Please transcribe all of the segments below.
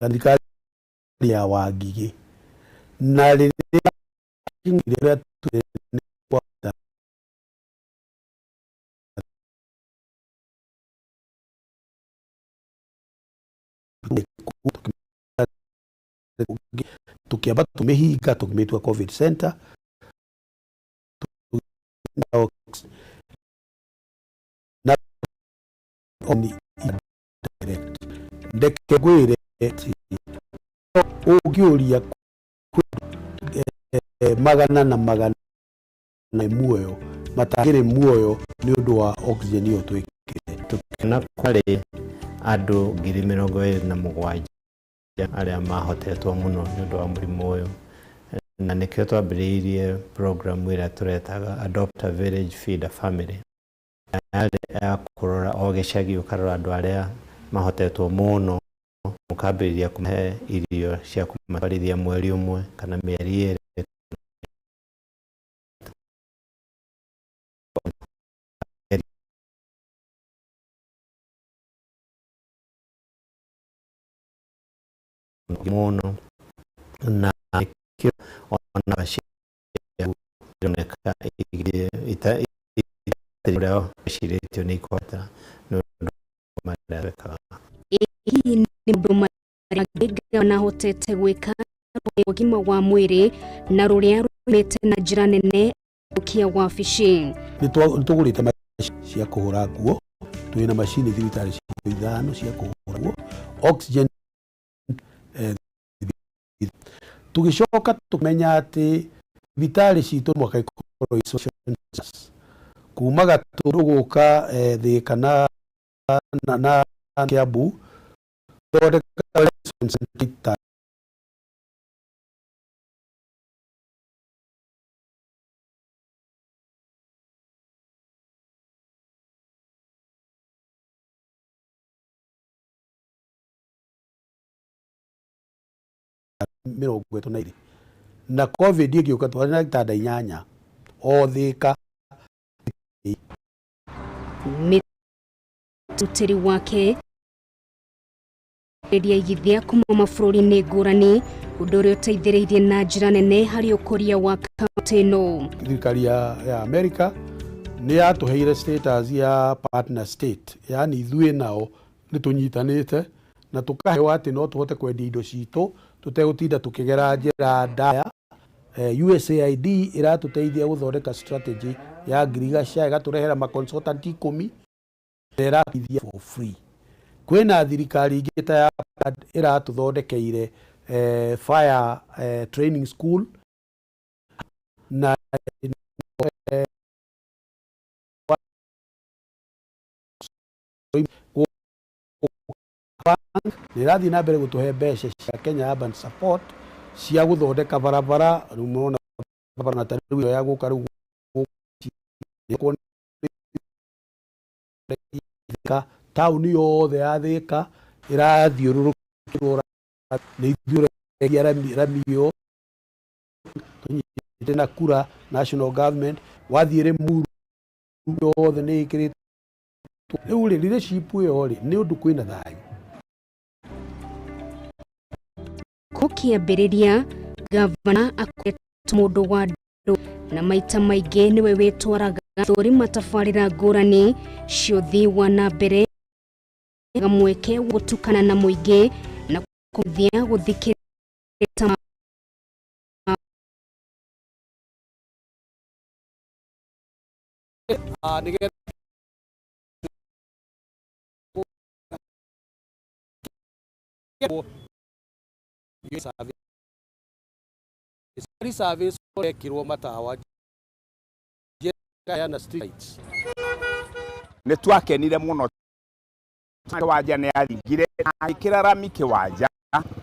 thirikari ya Wangigĩ na rĩrĩa tukiamba tumehinga tukimetua COVID center na oni direct ndeke gwire ugiuria magana na magana na muoyo matagire muoyo ni undu wa oxygen yo twikire tukina kwari andu 27,000 aria mahotetwo muno ni undu wa murimu uyu na nikio twambiriirie program ira turetaga Adopt a Village Feed a Family ya kurora o gicagi ukarora andu aria mahotetwo muno mukambiriria kumuhe irio cia kumatwarithia mweri umwe kana mieri iri muno na kio ona bashia doneka ita leo shiritio ni kwata no madaraka hii ni mboma ya na hotete gwika ugima wa mwiri na ruria rumete na njira nene ukia wabici ni tugurite machini cia kuhura nguo twina machini thibitari cia 5 cia kuhura nguo oxygen tugicoka tumenya ati vitali citu mwaka ikoro social kuma Gatũndũ guka Thika na Kiambu thondeka center na COVID igiuka twarina gitanda 8 o Thika mutiri wake rĩrĩa igithia kuma mabũrũri-inĩ ngũrani ũndũ ũrĩa ũteithĩrĩirie na njĩra nene harĩ ũkũria wa kaunti ĩno. Thirikari ya Amerika nĩ yatũheire status ya partner state, yani ithuĩ nao nĩ tũnyitanĩte na tũkaheo atĩ no tũhote kwendia indo citũ tutegũtinda tukigera njĩra ndaya. USAID iratũteithia gũthondeka strategy ya ngirigaca ĩgatũrehera ma consultant 10 ĩratũteithia for free. Kwĩna thirikari ingĩ ta ya iratũthondekeire fire training school na nĩrathiĩ na mbere gũtũhe mbeca cia Kenya Urban Support cia gũthondeka barabara. Rĩu barabara ta rĩu ya gũka rĩu tauni yothe ya Thika irathiũrũrũkĩrwo nĩ ithuĩ ramio tũnyitĩte na kura national government wathiĩ Limuru yothe nĩ ĩkĩrĩtwo. Rĩu leadership ĩyo nĩ ũndũ kwĩna thayũ. Kukiambĩrĩria gavana akwetwo mũndũ wa andũ na maita maingĩ niwe wĩtwaraga thũrima tabarĩra ngũrani cia ũthii wa na mbere mweke gũtukana na mũingĩ na kũthia gũthikĩrĩria service ekirwo matawa na streets nĩ twakenire mũno wanja nĩ aringire akĩra rami kĩwanja.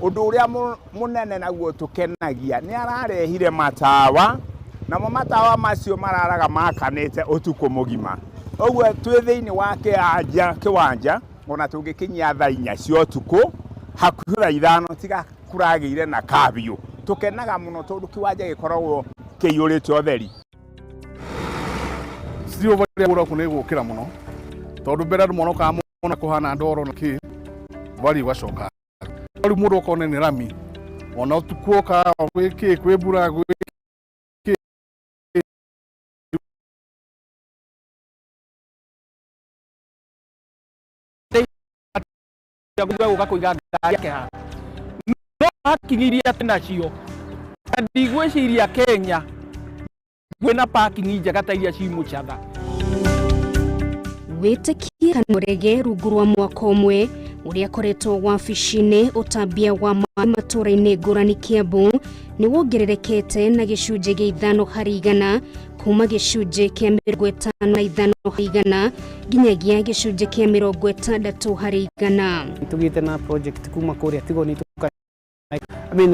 Ũndũ ũrĩa mũnene naguo tũkenagia nĩ ararehire matawa namo matawa macio mararaga makanĩte ũtukũ mũgima. Ũguo twĩ thĩinĩ wa kĩwanja ona tũngĩkinyia thaa 4 cia ũtukũ hakuhĩ thaa 5 tiga kuragĩire na kabiũ. Tukenaga muno tondu kiwanja gikoragwo kĩiyũrĩte ũtheri. Sio vile bora kunegukira muno tondu mbere andu monoka mona kuhana ndoro na ki bali wacoka uri mundu okone ni rami ona tukuoka gwiki kwibura gwiki guka kuiga ngari yake ha no hakingiria tena cio ndigwiciria Kenya gwina parking njega ta iria ci mucatha witikie kanurege rungu rwa mwaka umwe uria koretwo wabici-ini utambia wa matura-ini ngurani Kiambu ni wongererekete na gicunji gia 5% kuma gicunji kia 55% nginyagia gicunji kia 60%. Tugite na project kuma kuria Tigoni tuka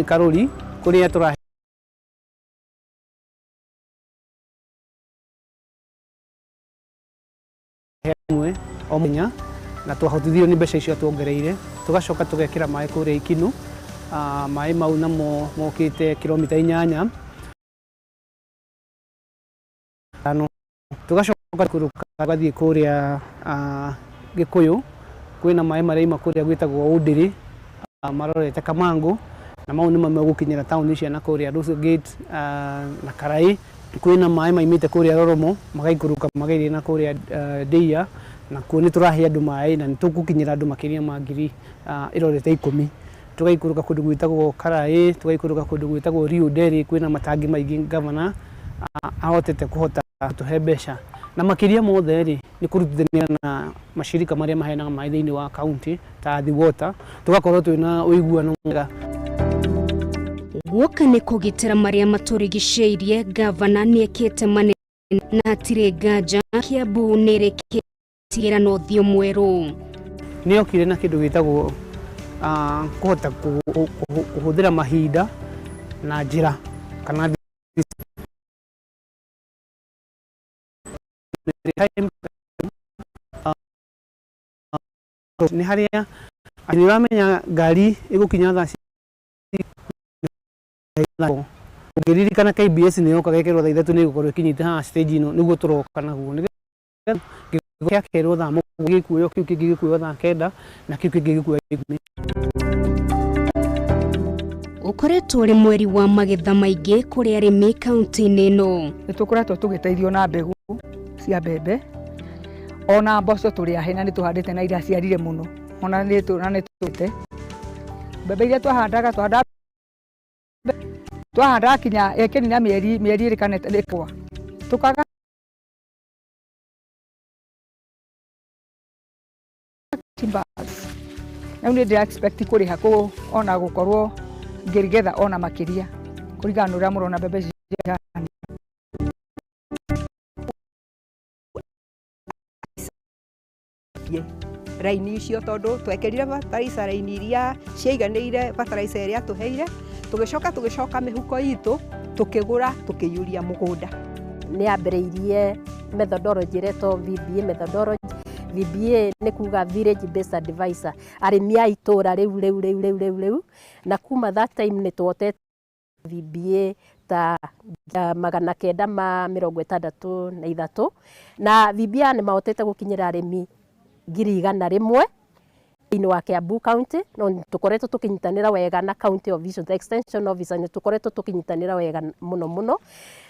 Karuri kuria tura hemwe omenya na twahotithio ni mbeca icio tuongereire tugacoka tugekira mai kuria Ikinu mai mau namo mokite kilomita 8 ano tugacoka kuruka gathie kuria Gikuyu kwina mai maria ima kuria gwitagwo Udiri marorete Kamangu na mau nimo megukinyira town cia na kuria Rusu Gate na Karai kwina mai maimite kuria Roromo magaikuruka magaire na kuria Deia na kuoni turahe andu mai na nitugukinyira andu makiria ma ngiri irorete 10 tugaikuruka kundu gwitagwo Karai tugaikuruka kundu gwitagwo Rio Deri kwina matangi maingi governor ahotete kuhota tuhe mbeca na makiria mothe ri ni kurutithania na mashirika maria maheanaga mai thiini wa county ta The Water tugakorwo twina uiguano mwega guoka ni kugitira maria maturigiceirie governor ni ekete manene na hatire nganja Kiambu ni reketigera no thio mweru ni okire na kindu gitagwo kuhota kuhuthira mahinda na njira kana ni haria ni ramenya ngari igukinya thaa ugiririkana KBS ni yoka gekero thaa 3 ni gukorwo ikinyite ha stage ino niguo turoka naguo ni gya kero thaa gikuyo kiu gikuyo thaa 9 na kiu gikuyo 10 ukoretwo uri mweri wa magetha maingi kuri arimi kaunti-ini ino nitukoretwo tugiteithio na mbegu cia mbembe ona mboco turi ahena ni tuhandite na iria ciarire muno ona ni tuite mbembe iria twahanda kinya ekeni na mieri iri kanete nikwa tukaga timbas na ni ndi expect kuriha ko ona gukorwo ngirigetha ona makiria kurigana uria murona mbembe cia raini icio tondu twekerire fertilizer raini iria ciaiganire fertilizer iria tuheire tugicoka mihuko itu tukigura tukiyuria mugunda ni ambereirie methodology reto VBA methodology VBA ni kuga village based advisor arimi a itura riu na kuma that time ni tuotete VBA ta 963 na VBA ni mahotete gukinyira arimi 100,000 ino wa Kiambu County no tukoretwo tukinyitanira wega na County Official the Extension Officer ni tukoretwo tukinyitanira wega muno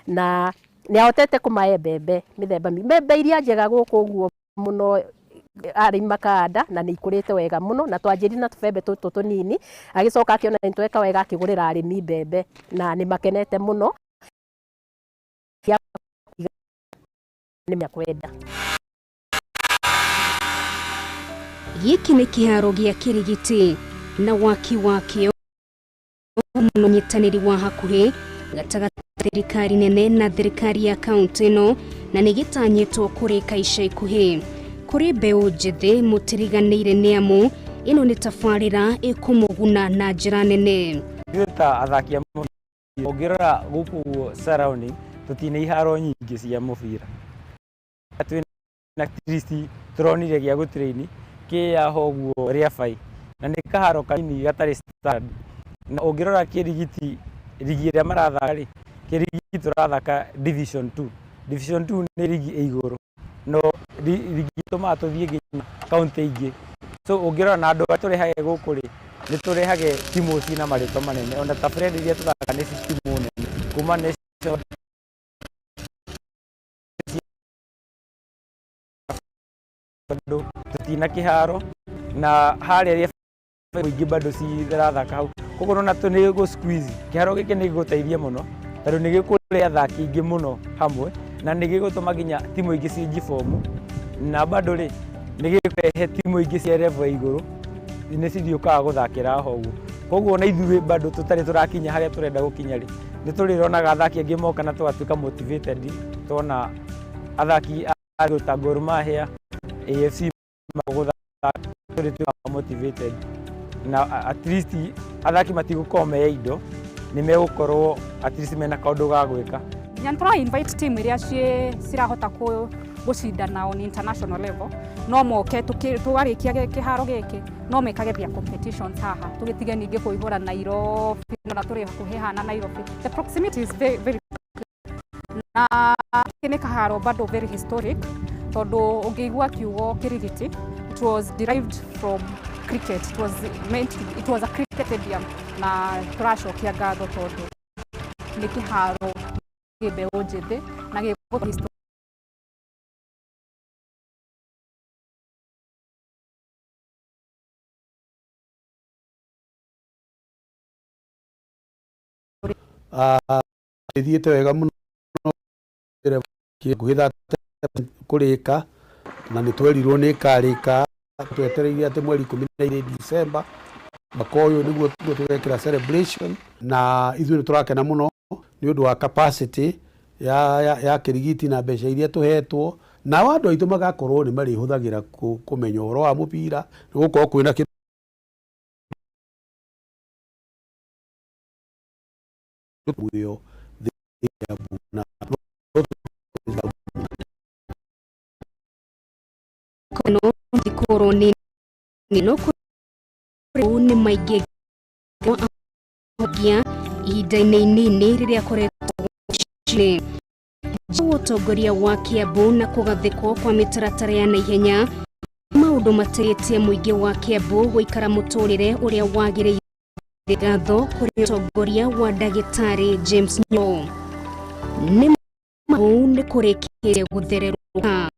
na ni ahotete kumae mbembe mithemba iria njega guku guo muno arimi makanda na ni ikurite wega muno na twanjiri na tubembe tutu tunini agicoka akiona ni tweka wega akigurira arimi mbembe na ni makenete muno ni myakwenda. Giki ni kiharo gia Kirigiti na waki wakio muno nyitaniri wa hakuhi gatagatĩ thirikari nene na thirikari ya kaunti ino na nigitanyitwo kurika ica ikuhi kuri mbeu njithi mutiriganiire ni amu ino ni tabarira ikumuguna na njira nene ta athakia ogirora guku surrounding tutine iharo nyingi cia mubira na tristi turonire gia gutraini kia hoguo ria fai na ni kaharo kanini gatari standard na ogirora Kirigiti ligi ria marathaka ri Kirigiti turathaka division 2 ni ligi iguru no ligi tuma tuthie nginya county ingi so ogirora na andu baturi hae guku ri nĩ tũrehage timu ciĩna marĩtwa manene ona ta Fred iria tũthaka nĩ timu nene kuma national bado tutina kiharo na harĩa mũingĩ bado cirathaka hau koguo na tũnĩ go squeeze kiharo gĩkĩ nĩ gĩgũteithia mũno tondũ nĩ gĩkũrehe athaki aingĩ mũno hamwe na nĩ gĩgũtũma nginya timu ingĩ cinji fomu na bado rĩ nĩ gĩkũrehe timu ingĩ cia level igũrũ nĩ cithiũkaga gũthakĩra ho ũguo koguo na ithuĩ bado tũtarĩ tũrakinya harĩa tũrenda gũkinya rĩ nĩ tũrĩronaga athaki angĩ moka na tũgatuĩka motivated tona athaki a Gor Mahia AFC magũthaka motivated na at least athaki matigũkorwo me indo nĩ megũkorwo at least mena kaũndũ ga gwĩka. Nĩ tũra invite team iria cirahota gũcindana on international level no moke tũgarĩkia kĩharo gĩkĩ no mekage thia competitions haha tũgĩtige ningĩ kũihũra Nairobi na tũrĩ hakuhĩ hana Nairobi. The proximity is very na nĩ kaharo bado very historic tondũ ũngĩigua kiugo Kirigiti it was derived from cricket, it was a cricket stadium na tũracokia ngatho tondũ nĩ kĩharo gĩbeũ njĩthĩ na gĩgũtũma history ithiĩte wega mũno gwĩtha kũrĩka na nĩ twerirwo nĩ karĩka twetereire atĩ mweri 12 December mwaka ũyũ nĩguo tũgekĩra celebration na ithuĩ nĩ tũrakena mũno nĩ ũndũ wa capacity ya Kirigiti na mbeca iria tũhetwo na andũ aitũ magakorwo nĩ marĩhũthagĩra kũmenya ũhoro wa mũbira nĩ gũkorwo kwĩna muyo kono dikoroni nino ni maige gia ihinda-inĩ inini rĩrĩa koretwo chini ũtongoria wa Kiambu na kũgathĩkwo kwa mĩtaratara ya naihenya maũndũ mateĩtie mũingĩ wa Kiambu gũikara mũtũrĩre ũrĩa wagĩrĩire ngatho kũrĩ ũtongoria wa Ndagĩtarĩ James Nyo nĩ mau nĩ kũrĩkĩrĩria gũthererũka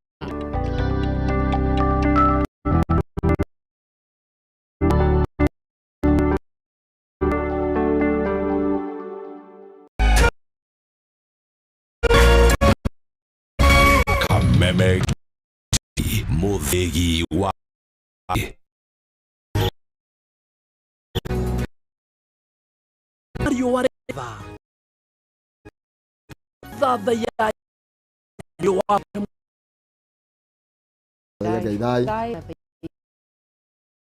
Kameme mũthĩgi wa Mario Wareva thada ya